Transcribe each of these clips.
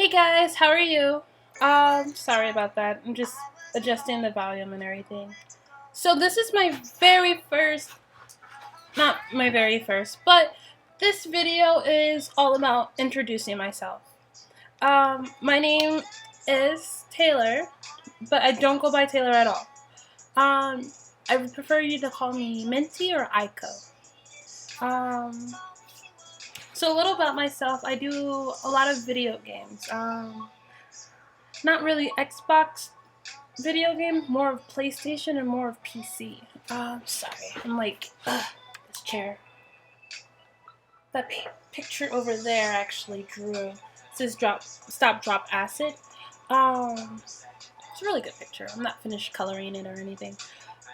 Hey guys, how are you? Sorry about that. I'm just adjusting the volume and everything. So this is my very first, not my very first, but this video is all about introducing myself. My name is Taylor, but I don't go by Taylor at all. I would prefer you to call me Minty or Aiko. Um, so a little about myself. I do a lot of video games. Not really Xbox video games, more of PlayStation and more of PC. Sorry, I'm like, this chair. That picture over there actually drew. It says stop, drop, acid. It's a really good picture. I'm not finished coloring it or anything.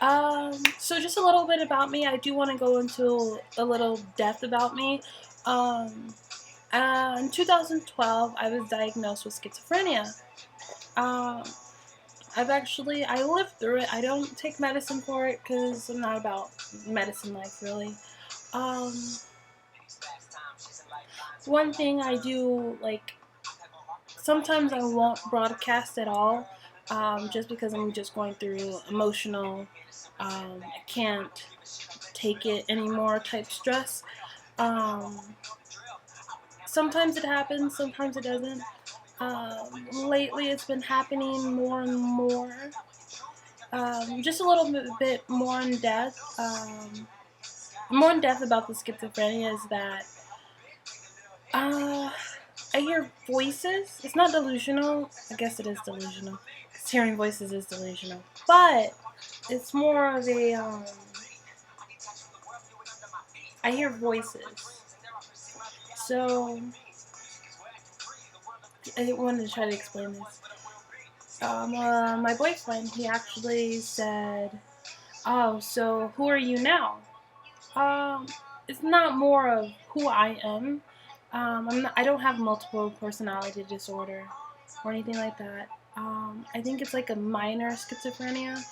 So just a little bit about me. I do want to go into a little depth about me. Um, in 2012, I was diagnosed with schizophrenia. Um, I lived through it. I don't take medicine for it because I'm not about medicine life, really. Um, One thing I do, like, sometimes I won't broadcast at all, just because I'm just going through emotional, I can't take it anymore type stress. Um, Sometimes it happens, sometimes it doesn't. Lately it's been happening more and more. Just a little bit more in depth. More in depth about the schizophrenia is that I hear voices. It's not delusional. I guess it is delusional. Because hearing voices is delusional. But it's more of a, I hear voices. So, I wanted to try to explain this. My boyfriend, he actually said, "Oh, so who are you now?" Um, it's not more of who I am. I don't have multiple personality disorder or anything like that. I think it's like a minor schizophrenia.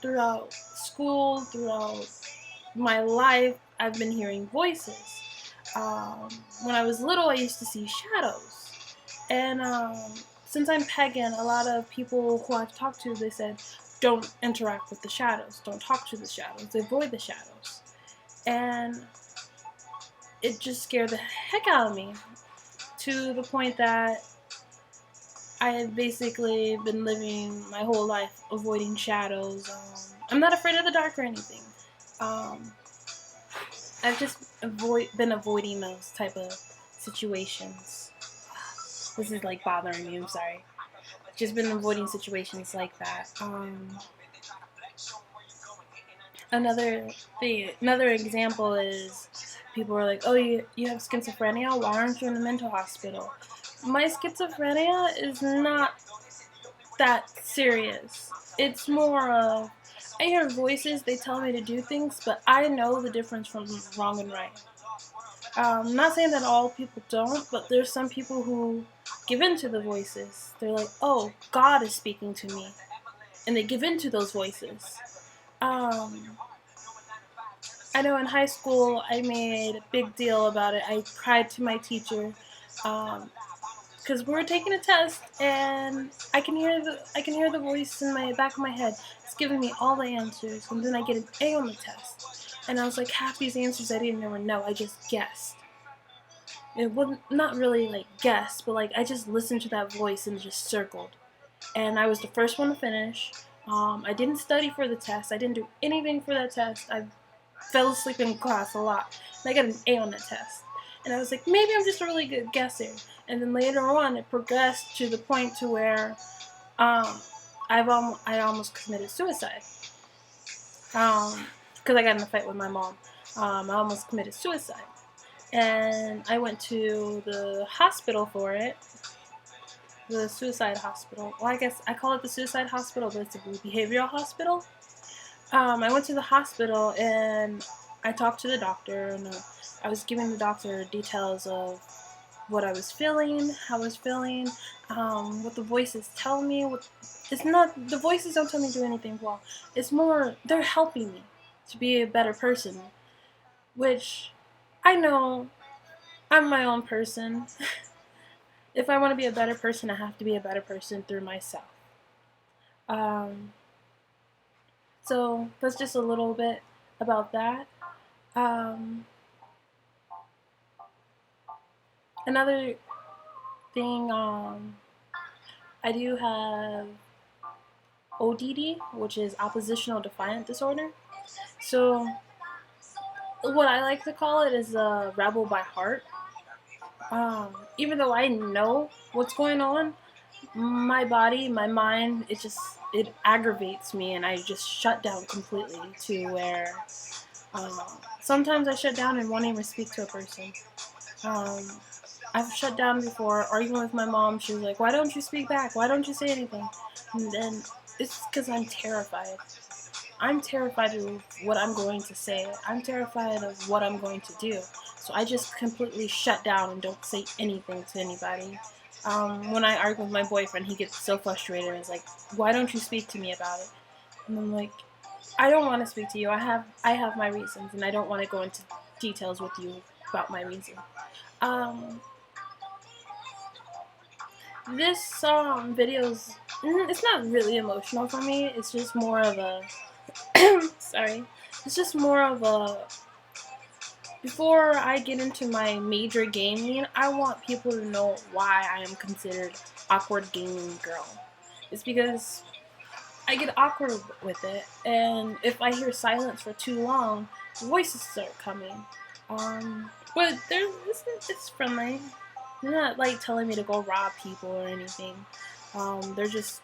Throughout school, throughout my life, I've been hearing voices. When I was little, I used to see shadows. And since I'm pagan, a lot of people who I've talked to, they said, don't interact with the shadows. Don't talk to the shadows. Avoid the shadows. And it just scared the heck out of me to the point that I had basically been living my whole life avoiding shadows. I'm not afraid of the dark or anything. Um, I've just been avoiding those type of situations. This is like bothering me. I'm sorry. Just been avoiding situations like that. Another example is people are like, "Oh, you have schizophrenia. Why aren't you in a mental hospital?" My schizophrenia is not that serious. It's more of I hear voices. They tell me to do things, but I know the difference from wrong and right. I'm not saying that all people don't, but there's some people who give in to the voices. They're like, "Oh, God is speaking to me," and they give in to those voices. Um, I know in high school I made a big deal about it. I cried to my teacher because we were taking a test, and I can hear the voice in my back of my head. It's giving me all the answers, and then I get an A on the test, and I was like, half these answers I didn't even know. I just guessed. It wasn't not really like guessed, but like I just listened to that voice and just circled. And I was the first one to finish. I didn't study for the test. I didn't do anything for that test. I fell asleep in class a lot. And I got an A on that test. And I was like, maybe I'm just a really good guesser. And then later on, it progressed to the point to where um, I almost committed suicide. Because I got in a fight with my mom. I almost committed suicide. And I went to the hospital for it. The suicide hospital. Well, I guess I call it the suicide hospital, but it's a behavioral hospital. I went to the hospital and I talked to the doctor, and I was giving the doctor details of what I was feeling, how I was feeling, what the voices tell me. It's not the voices don't tell me to do anything wrong. It's more they're helping me to be a better person, which I know I'm my own person. if I want to be a better person, I have to be a better person through myself. Um, so that's just a little bit about that. Um, Another thing, I do have ODD, which is oppositional defiant disorder. So what I like to call it is a rebel by heart. Even though I know what's going on, my body, my mind, it aggravates me, and I just shut down completely to where sometimes I shut down and won't even speak to a person. Um, I've shut down before, arguing with my mom. She was like, "Why don't you speak back? Why don't you say anything?" And then it's because I'm terrified. I'm terrified of what I'm going to say. I'm terrified of what I'm going to do. So I just completely shut down and don't say anything to anybody. When I argue with my boyfriend, he gets so frustrated and is like, "Why don't you speak to me about it?" And I'm like, "I don't want to speak to you. I have my reasons, and I don't want to go into details with you about my reason." Um, this video's it's not really emotional for me. It's just more of a sorry. It's just more of a before I get into my major gaming, I want people to know why I am considered awkward gaming girl. It's because I get awkward with it, and if I hear silence for too long, voices start coming. But it's friendly. They're not like telling me to go rob people or anything. They're just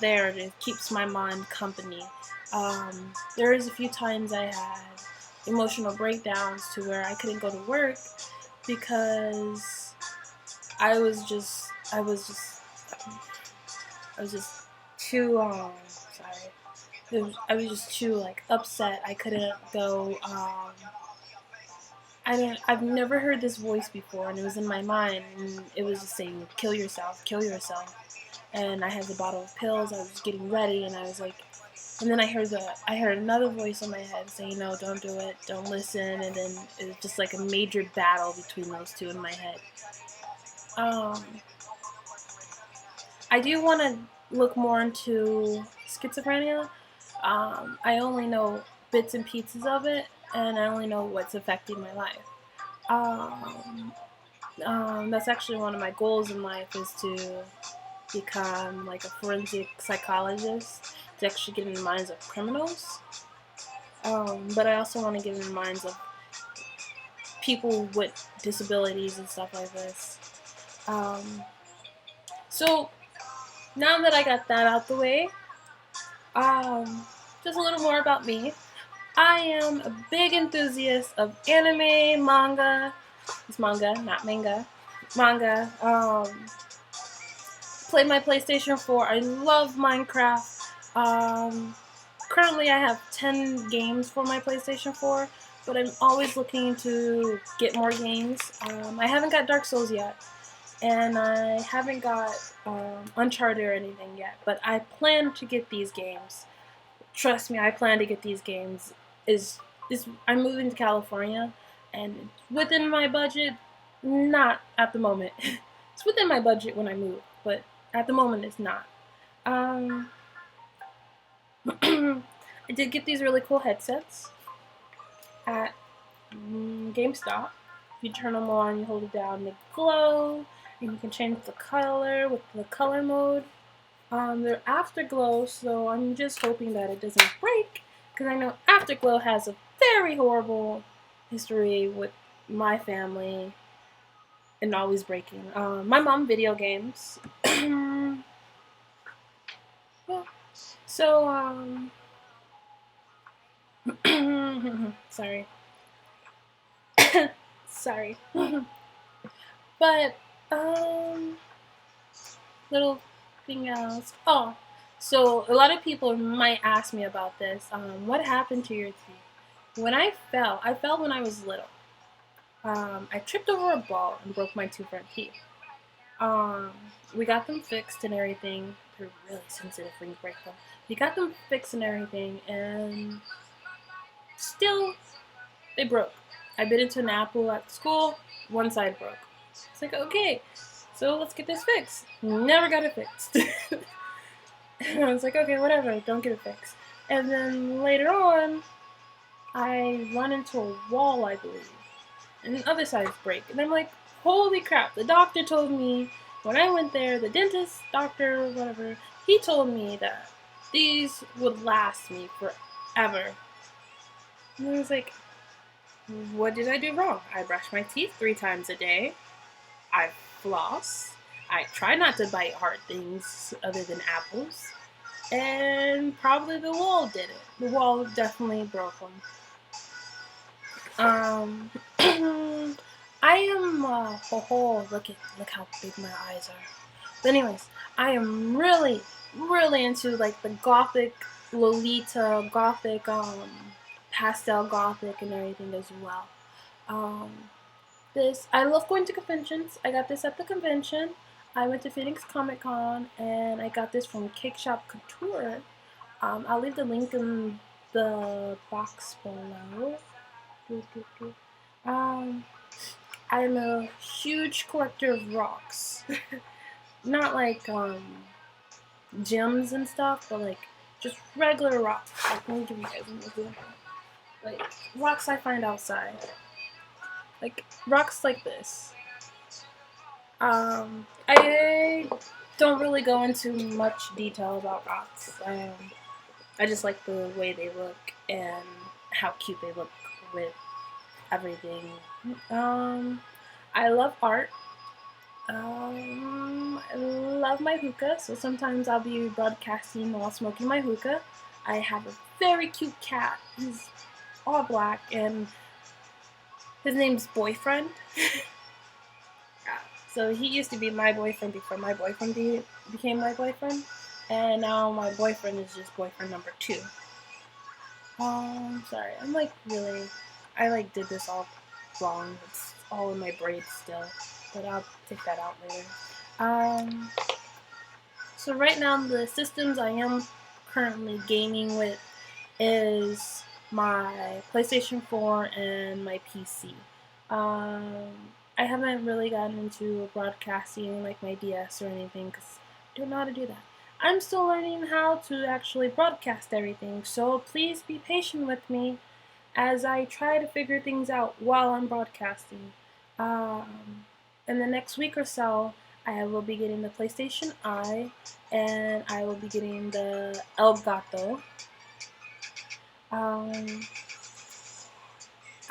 there. It keeps my mind company. There is a few times I had emotional breakdowns to where I couldn't go to work because I was just I was just I was just too sorry. I was just too like upset. I couldn't go. I've never heard this voice before, and it was in my mind, and it was just saying, "Kill yourself, kill yourself." And I had the bottle of pills. I was getting ready, and I was like, and then I heard another voice in my head saying, "No, don't do it, don't listen." And then it was just like a major battle between those two in my head. Um, I do want to look more into schizophrenia. I only know bits and pieces of it, and I only know what's affecting my life. Um, that's actually one of my goals in life is to become like a forensic psychologist to actually get in the minds of criminals. But I also want to get in the minds of people with disabilities and stuff like this. Um, so now that I got that out the way, just a little more about me. I am a big enthusiast of anime, manga. It's manga, not manga. Manga. Played my PlayStation 4. I love Minecraft. Currently, I have 10 games for my PlayStation 4, but I'm always looking to get more games. I haven't got Dark Souls yet, and I haven't got Uncharted or anything yet, but I plan to get these games. Trust me, I plan to get these games. Is I'm moving to California, and within my budget. Not at the moment. It's within my budget when I move, but at the moment it's not. Um, I did get these really cool headsets at GameStop. If you turn them on, you hold it down, they glow, and you can change the color with the color mode. They're Afterglow, so I'm just hoping that it doesn't break, because I know Afterglow has a very horrible history with my family and always breaking. My mom video games. Yeah. So sorry. Sorry. But little thing else. Oh, so a lot of people might ask me about this. What happened to your teeth? I fell when I was little. I tripped over a ball and broke my two front teeth. Um, we got them fixed and everything. They're really sensitive when you break them. We got them fixed and everything, and still, they broke. I bit into an apple at school. One side broke. It's like, okay. so let's get this fixed. Never got it fixed. And I was like, okay, whatever, don't get it fixed. And then later on, I run into a wall, I believe, and the other side's break. And I'm like, holy crap, the doctor told me when I went there, the dentist, doctor, whatever, he told me that these would last me forever. And I was like, what did I do wrong? I brush my teeth 3 times a day. I floss. I try not to bite hard things other than apples. And probably the wall did it. The wall definitely broke them. I am, look how big my eyes are. But anyways, I am really into like the gothic Lolita, gothic, pastel gothic and everything as well. I love going to conventions. I got this at the convention. I went to Phoenix Comic Con and I got this from Cake Shop Couture. I'll leave the link in the box below. I'm a huge collector of rocks. Not like gems and stuff, but like just regular rocks. Like, let me give you guys an example. Like rocks I find outside. Like rocks like this. I don't really go into much detail about rocks. I just like the way they look and how cute they look with everything. I love art. I love my hookah, so sometimes I'll be broadcasting while smoking my hookah. I have a very cute cat. He's all black, and his name's Boyfriend. So he used to be my boyfriend before my boyfriend became my boyfriend, and now my boyfriend is just boyfriend number 2. Sorry, I'm like really, I like did this all wrong. It's all in my brain still, but I'll take that out later. So right now the systems I am currently gaming with is my PlayStation 4 and my PC. I haven't really gotten into broadcasting like my DS or anything because I don't know how to do that. I'm still learning how to actually broadcast everything, so please be patient with me as I try to figure things out while I'm broadcasting. In the next week or so, I will be getting the PlayStation Eye, and I will be getting the Elgato.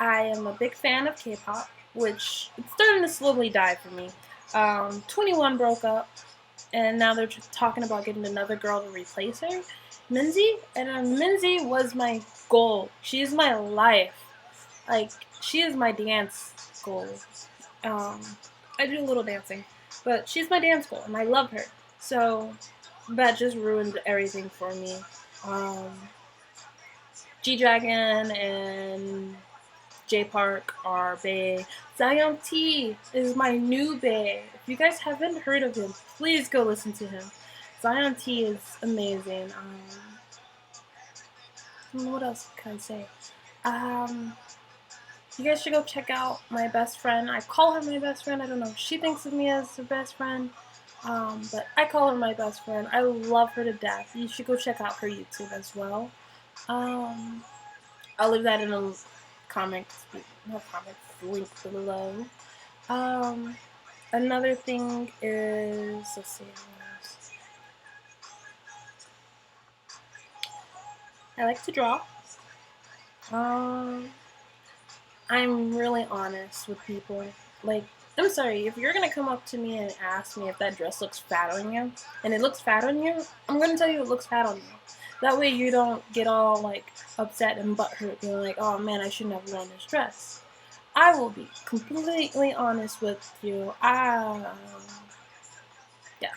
I am a big fan of K-pop, which it's starting to slowly die for me. 21 broke up, and now they're just talking about getting another girl to replace her, Minzy. And Minzy was my goal. She's my life. Like, she is my dance goal. I do a little dancing, but she's my dance goal, and I love her. So that just ruined everything for me. G-Dragon and J-Park are bae. Zion T is my new bae. If you guys haven't heard of him, please go listen to him. Zion T is amazing. What else can I say? You guys should go check out my best friend. I call her my best friend. I don't know if she thinks of me as her best friend. But I call her my best friend. I love her to death. You should go check out her YouTube as well. I'll leave that in the link below. Another thing is, let's see, I like to draw. I'm really honest with people. Like, I'm sorry, if you're gonna come up to me and ask me if that dress looks fat on you, and it looks fat on you, I'm gonna tell you it looks fat on you. That way you don't get all, like, upset and butthurt, being like, oh man, I shouldn't have worn this dress. I will be completely honest with you. Yeah.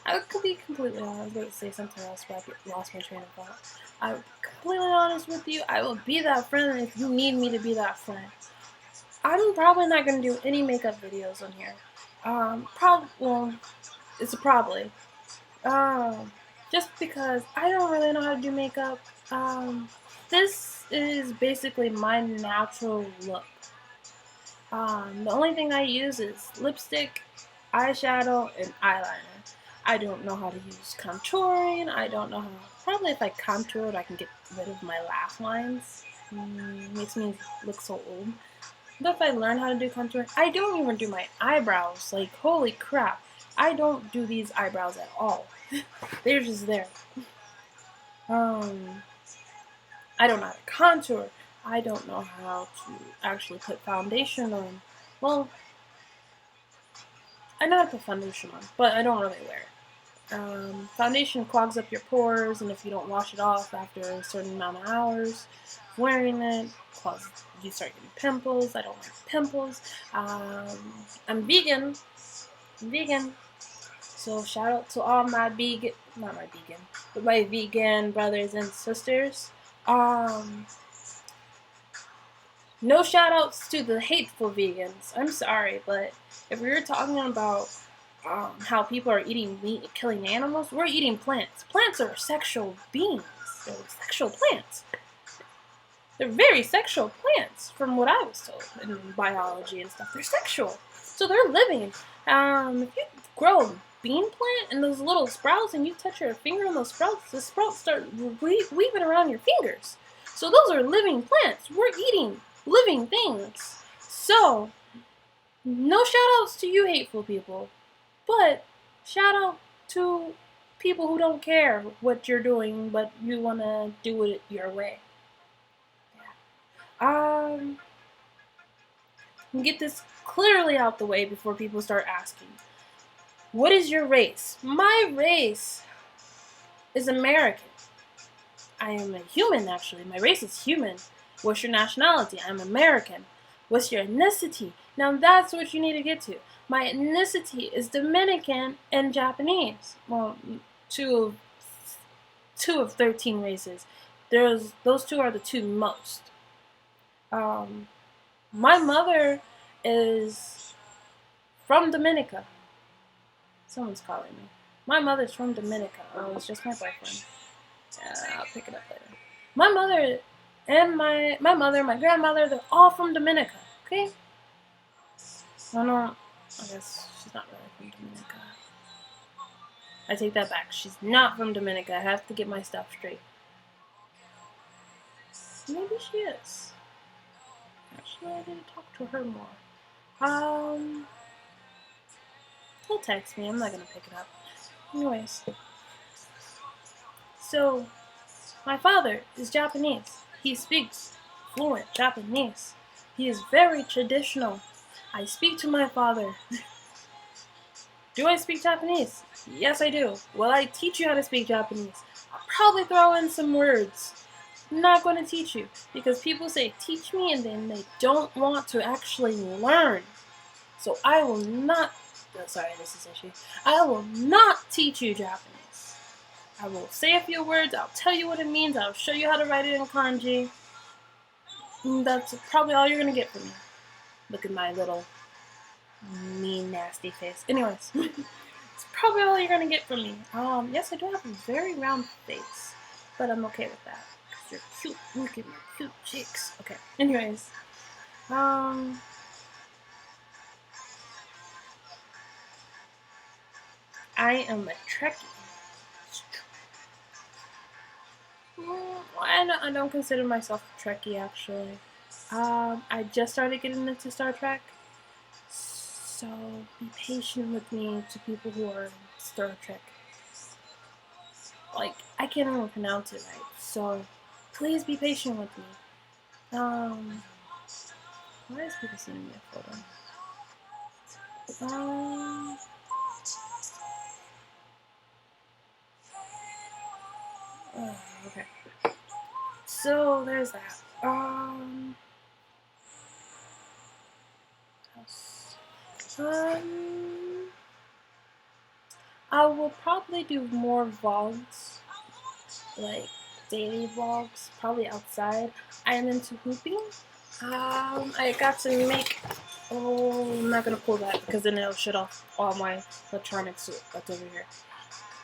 I could be completely honest. I was going to say something else, but I lost my train of thought. I'm completely honest with you. I will be that friend if you need me to be that friend. I'm probably not going to do any makeup videos on here. Well, it's a probably. Just because I don't really know how to do makeup. This is basically my natural look. The only thing I use is lipstick eyeshadow and eyeliner. I don't know how to use contouring. I don't know how. Probably if I contoured, I can get rid of my laugh lines. Makes me look so old. But if I learn how to do contouring, I don't even do my eyebrows. Like, holy crap. I don't do these eyebrows at all. They're just there. I don't know how to contour. I don't know how to actually put foundation on. Well, I know how to put foundation on, but I don't really wear it. Foundation clogs up your pores, and if you don't wash it off after a certain amount of hours wearing it, you start getting pimples. I don't like pimples. I'm vegan. So shout out to all my my vegan brothers and sisters. No shout outs to the hateful vegans. I'm sorry, but if we were talking about how people are eating meat and killing animals, we're eating plants. Plants are sexual beings. They're sexual plants. They're very sexual plants, from what I was told in biology and stuff. They're sexual. So they're living. If you grow a bean plant and those little sprouts and you touch your finger on those sprouts, the sprouts start weaving around your fingers. So those are living plants. We're eating living things. So, no shout outs to you hateful people, but shout out to people who don't care what you're doing, but you want to do it your way. Get this clearly out the way before people start asking. What is your race? My race is American. I am a human, actually. My race is human. What's your nationality? I'm American. What's your ethnicity? Now that's what you need to get to. My ethnicity is Dominican and Japanese. Well, two of 13 races. Those two are the two most. My mother is from Dominica. Someone's calling me. My mother's from Dominica. Oh, it's just my boyfriend. I'll pick it up later. My mother and my grandmother, they're all from Dominica. Okay? I guess she's not really from Dominica. I take that back. She's not from Dominica. I have to get my stuff straight. Maybe she is. Actually, I need to talk to her more. He'll text me. I'm not gonna pick it up. Anyways. So, my father is Japanese. He speaks fluent Japanese. He is very traditional. I speak to my father. Do I speak Japanese? Yes, I do. Will I teach you how to speak Japanese? I'll probably throw in some words. I'm not going to teach you because people say teach me and then they don't want to actually learn. So I will not. Sorry, this is issue. I will not teach you Japanese. I will say a few words. I'll tell you what it means. I'll show you how to write it in kanji. And that's probably all you're gonna get from me. Look at my little mean, nasty face. Anyways, it's probably all you're gonna get from me. Yes, I do have a very round face, but I'm okay with that because you're cute. Look at my cute cheeks. Okay. Anyways, I am a Trekkie. I don't consider myself a Trekkie, actually. I just started getting into Star Trek, so be patient with me to people who are in Star Trek. Like, I can't even pronounce it right, so please be patient with me. Why is people sending me a photo? Oh, okay. So there's that. I will probably do more vlogs, like daily vlogs, probably outside. I am into hooping. I got to make. Oh, I'm not gonna pull that because then it'll shut off all my electronics that's over here.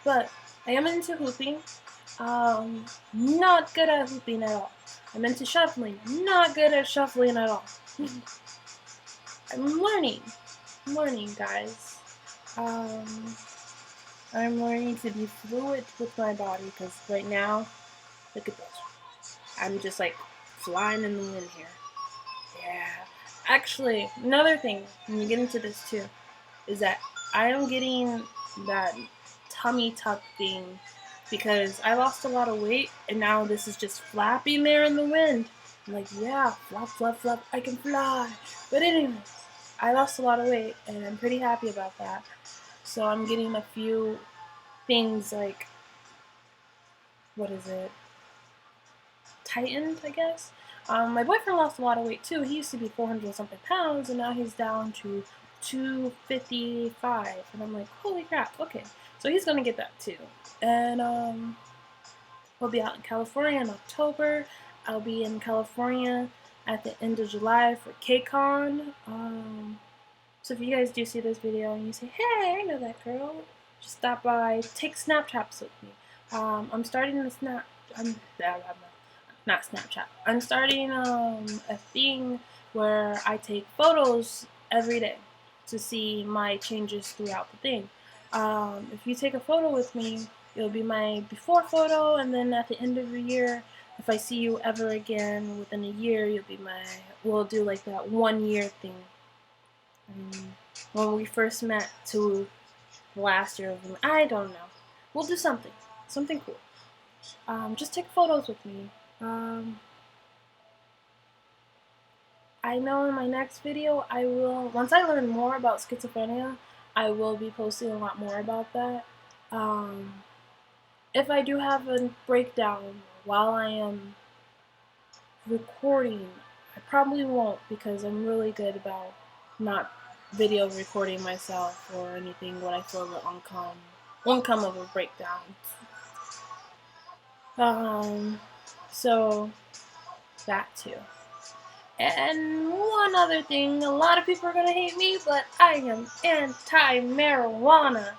But I am into hooping. Not good at hooping at all. I'm into shuffling. Not good at shuffling at all. I'm learning, guys. I'm learning to be fluid with my body because right now, look at this. I'm just like flying in the wind here. Yeah. Actually, another thing, when you get into this too, is that I am getting that tummy tuck thing because I lost a lot of weight and now this is just flapping there in the wind. I'm like, yeah, flap, flap, flap, I can fly. But anyways, I lost a lot of weight and I'm pretty happy about that. So I'm getting a few things like, what is it? Tightened, I guess. My boyfriend lost a lot of weight too. He used to be 400 something pounds, and now he's down to 255. And I'm like, holy crap! Okay, so he's gonna get that too. And we'll be out in California in October. I'll be in California at the end of July for KCON. So if you guys do see this video and you say, hey, I know that girl, just stop by, take Snapchats with me. I'm starting the not Snapchat. I'm starting a thing where I take photos every day to see my changes throughout the thing. If you take a photo with me, it'll be my before photo, and then at the end of the year, if I see you ever again within a year, you'll be we'll do like that 1 year thing. When we first met to last year, I don't know. We'll do something cool. Just take photos with me. I know in my next video once I learn more about schizophrenia, I will be posting a lot more about that. If I do have a breakdown while I am recording, I probably won't because I'm really good about not video recording myself or anything when I feel the outcome of a breakdown. So that too. And one other thing, a lot of people are gonna hate me, but I am anti-marijuana.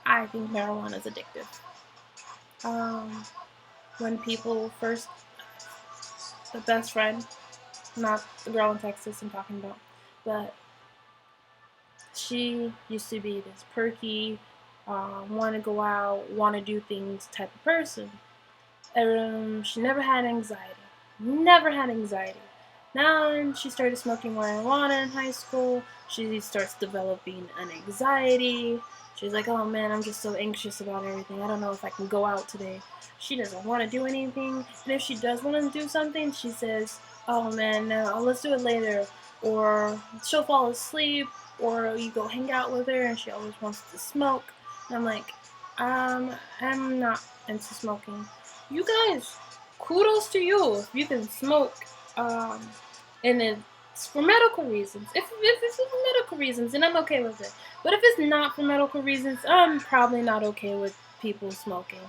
I think marijuana is addictive. When people first, the best friend, not the girl in Texas I'm talking about, but she used to be this perky, want to go out, want to do things type of person. She never had anxiety. Now she started smoking marijuana in high school. She starts developing an anxiety. She's like, oh man, I'm just so anxious about everything. I don't know if I can go out today. She doesn't want to do anything. And if she does want to do something, she says, oh man, no, let's do it later. Or she'll fall asleep, or you go hang out with her and she always wants to smoke. And I'm like, I'm not into smoking. You guys, kudos to you if you can smoke, and it's for medical reasons. If it's for medical reasons, then I'm okay with it. But if it's not for medical reasons, I'm probably not okay with people smoking.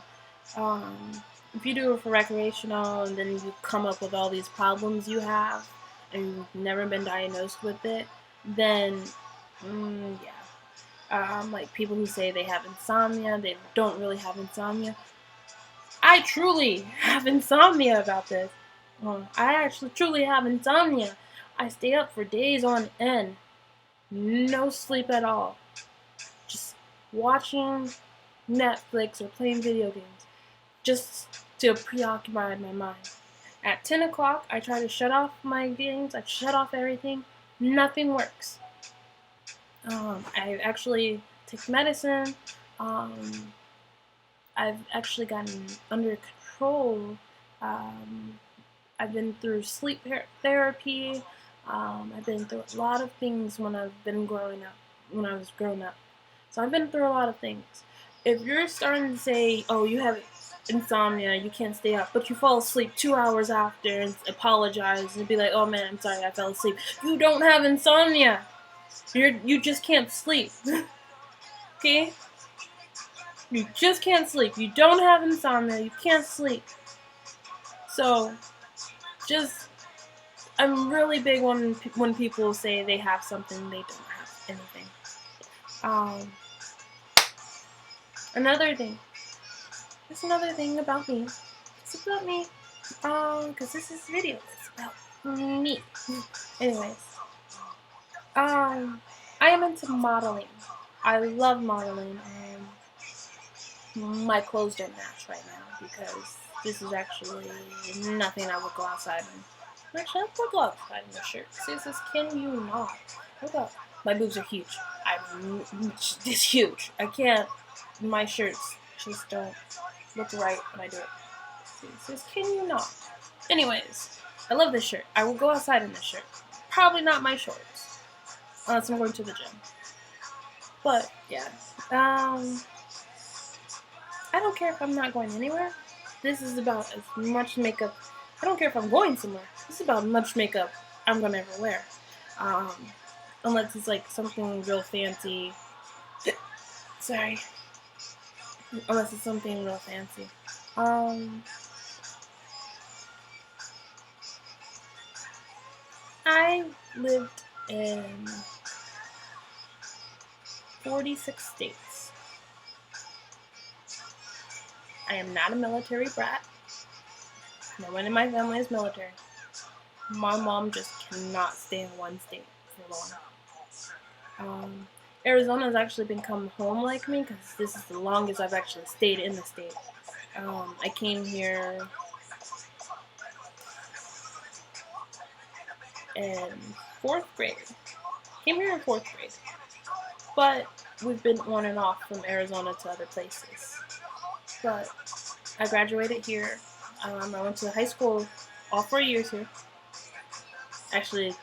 If you do it for recreational and then you come up with all these problems you have and you've never been diagnosed with it, then yeah. Like people who say they have insomnia, they don't really have insomnia. I truly have insomnia about this. I actually truly have insomnia. I stay up for days on end. No sleep at all. Just watching Netflix or playing video games. Just to preoccupy my mind. At 10 o'clock, I try to shut off my games. I shut off everything. Nothing works. I actually take medicine. I've actually gotten under control. I've been through sleep therapy. I've been through a lot of things when I was growing up. So I've been through a lot of things. If you're starting to say, oh, you have insomnia, you can't stay up, but you fall asleep 2 hours after and apologize and be like, oh man, I'm sorry, I fell asleep. You don't have insomnia. You just can't sleep. Okay? You just can't sleep. You don't have insomnia. You can't sleep. So, I'm really big when people say they have something, they don't have anything. Another thing. There's another thing about me. It's about me. Because this is video. It's about me. Anyways. I am into modeling. I love modeling. My clothes don't match right now because this is actually nothing I would go outside in. Actually, I would go outside in a shirt. See, this can you not? Look up. My boobs are huge. It's huge. I can't. My shirts just don't look right when I do it. See, this can you not? Anyways, I love this shirt. I will go outside in this shirt. Probably not my shorts, unless I'm going to the gym. But yeah, I don't care if I'm not going anywhere. This is about as much makeup. I don't care if I'm going somewhere. This is about much makeup I'm gonna ever wear. Um, Unless it's like something real fancy. Sorry. Unless it's something real fancy. I lived in 46 states. I am not a military brat. No one in my family is military. My mom just cannot stay in one state for long. Arizona has actually become home like me because this is the longest I've actually stayed in the state. I came here in 4th grade. Came here in 4th grade. But we've been on and off from Arizona to other places. But I graduated here. I went to high school all 4 years here. Actually,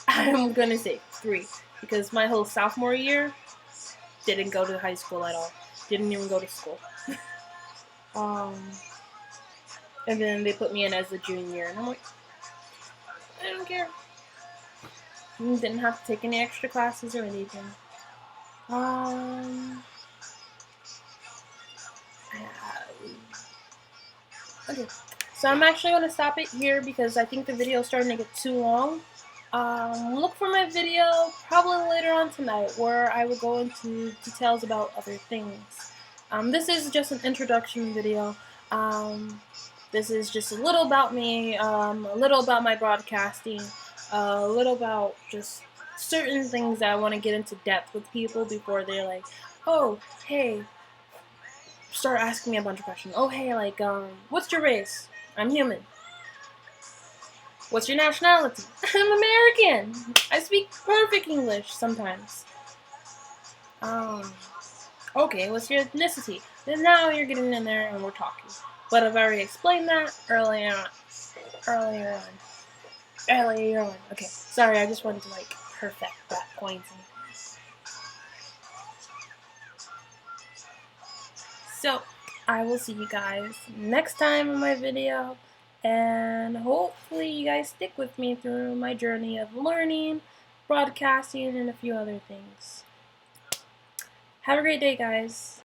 I'm gonna say 3 because my whole sophomore year didn't go to high school at all. Didn't even go to school. And then they put me in as a junior, and I'm like, I don't care. Didn't have to take any extra classes or anything. Okay, so I'm actually going to stop it here because I think the video is starting to get too long. Look for my video probably later on tonight where I will go into details about other things. This is just an introduction video. This is just a little about me, a little about my broadcasting, a little about just certain things that I want to get into depth with people before they're like, oh, hey, start asking me a bunch of questions. Oh, hey, like, what's your race? I'm human. What's your nationality? I'm American. I speak perfect English sometimes. Okay, what's your ethnicity? Then now you're getting in there and we're talking. But I've already explained that earlier on. Okay, sorry, I just wanted to, like, perfect that point. So, I will see you guys next time in my video, and hopefully you guys stick with me through my journey of learning, broadcasting, and a few other things. Have a great day, guys.